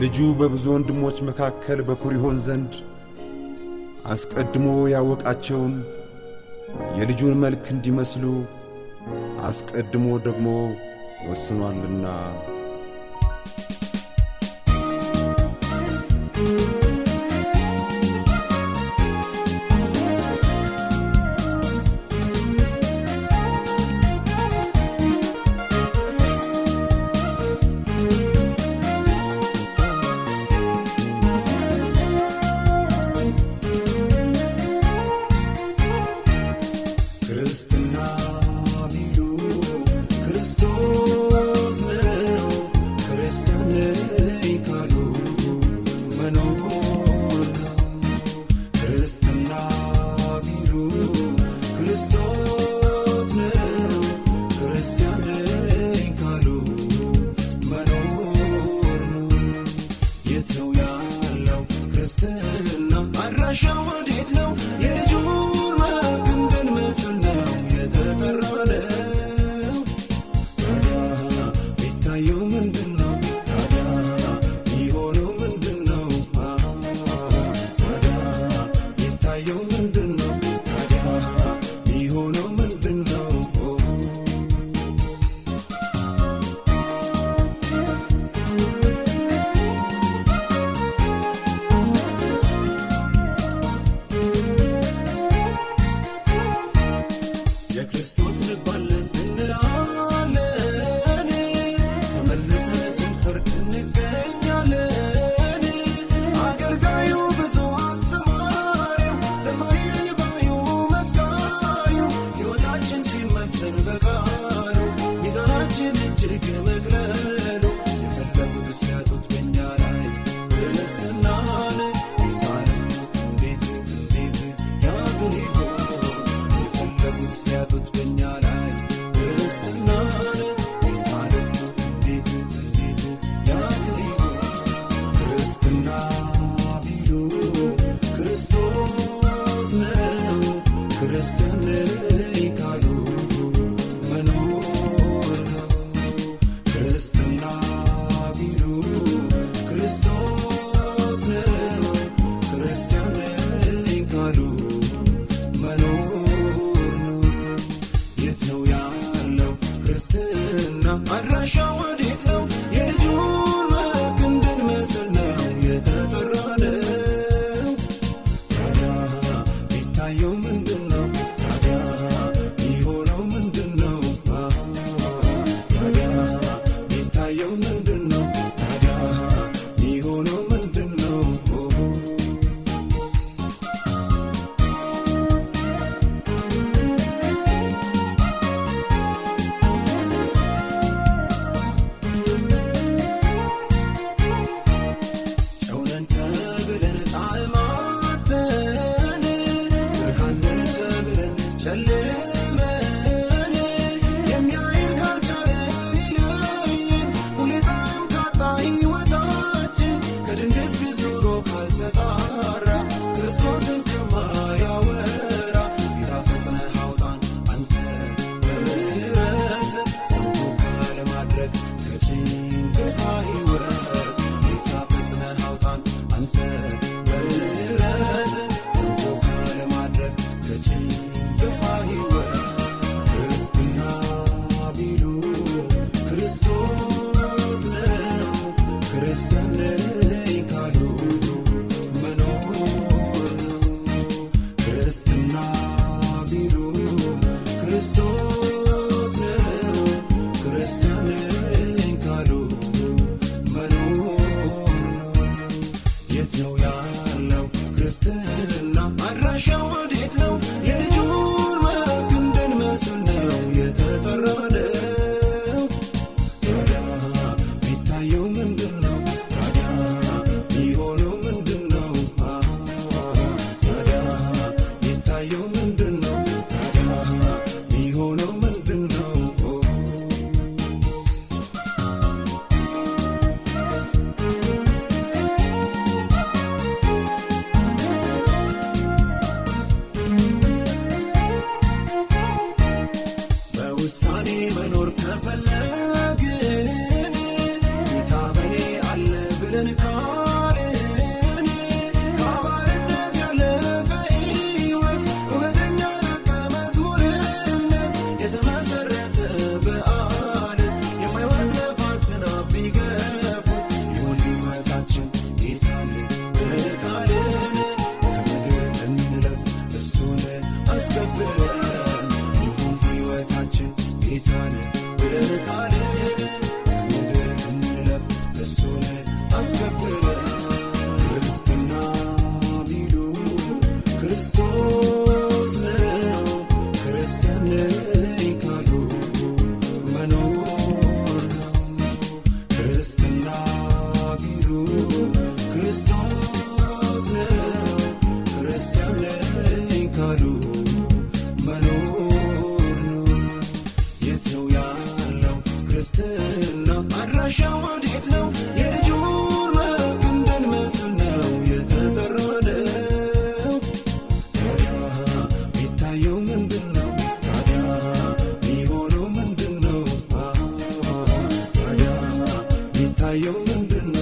ልጁ በብዙ ወንድሞች መካከል በኩር ይሆን ዘንድ አስቀድሞ ያወቃቸውን የልጁን መልክ እንዲመስሉ አስቀድሞ ደግሞ ወስኗልና። ክርስትና ቢሉ ክርስቶስ ነው፣ ክርስቲያን ነኝ ካሉ መኖር ነው። ክርስትና ቢሉ ክርስቶስ ነው፣ ክርስቲያን ነኝ ካሉ መኖር ነው። የት ነው ያለው ክርስትና? አድራሻው ወዴት ነው? የልጁን መልክ እንድንመስል ነው የተጠራነው። ታዲያ ቢታየው ምንድነው? ታዲያ ቢሆነው ምንድነው? ታዲያ ቢታየው ምንድነው? ታዲያ ቢሆነው ምንድነው? የክርስቶስ ልብ አለን እንላለን፣ ተመልሰን ስንፈርድ እንገኛለን። አገልጋዩ ብዙ አስተማሪው፣ ዘማሪን ባዩ መስካሪው፣ ሕይወታችን ሲመዘን በቃሉ ሚዛናችን እጅግ መቅለሉ፣ የፈለጉት ሲያጡት በእኛ ላይ ክርስትናን ጌታንም እንዴት ያዙን ይሆን? የፈለጉት ሲያጡት በእኛ ላይ ክርስትናን ጌታንም እንዴት ያዙን ይሆን? ክርስትና ቢሉ ክርስቶስ ነው፣ ክርስቲያን ነኝ ካሉ መኖር ነው። ክርስትና ቢሉ ክርስቶስ ነው፣ ክርስቲያን ነኝ ካሉ መኖር ነው። የት ነው ያለው ክርስትና? አድራሻው ወዴት ነው? የልጁን መልክ እንድንመስል ነው የተጠራነው። ታዲያ ቢታየው ምንድነው? ታዲያ ቢሆነው ምንድነው? ታዲያ ቢታየው ምንድነው? ታዲያ ቢሆነው ምንድነው? ሰውነን ተብለን ጣዕማተን፣ ብርሃን ነን ተብለን ጨልመን፣ የሚያየን ካልቻለ ይለየን፣ ሁኔታም ካጣ ሕይወታችን፣ ከድንግዝግዝ ኑሮ ካልተጣራ፣ ክርስቶስን ከማያወራ፣ ጌታ ፈጥነህ አውጣን አንተ በምሕረት፣ ሰምቶ ካለማድረግ ከጭንቀት ሕይወት። ጌታ ፈጥነህ አውጣን አንተ በምሕረት፣ ሰምቶ ካለማድረግ ከጭንቀት ሕይወት። ክርስትና ቢሉ ክርስቶስ ነው፣ ክርስቲያን ነኝ ካሉ መኖር ነው። ክርስትና ቢሉ ክርስቶስ ነው፣ ክርስቲያን ነኝ ካሉ መኖር ነው። የት ነው ያለው ክርስትና? አድራሻው ወዴት ነው? የልጁን መልክ እንድንመስል ነው የተጠራነው። ታዲያ ቢታየው ምንድነው? ታዲያ ቢሆነው ምንድነው? ታዲያ ቢታየው ምንድነው? ታዲያ ቢሆነው ምንድነው? በውሳኔ መኖር ከፈለግን ጌታ በኔ አለ ብለን ካልን ምድር እንለፍ እሱን አስከብረን ክርስትና ቢሉ ክርስቶስ ነው ክርስቲያን ነኝ ካሉ መኖር ነው ክርስትና ቢሉ ክርስቶስ ነው ክርስቲያን ነኝ ካሉ መኖር ነው የት ነው ያለው ክርስትና አድራሻው ወዴት ነው የልጁን መልክ እንድንመስል ነው የተጠራነው ታዲያ ቢታየው ምንድነው ታዲያ ቢሆነው ምንድነው ታዲያ ቢታየው ምንድነው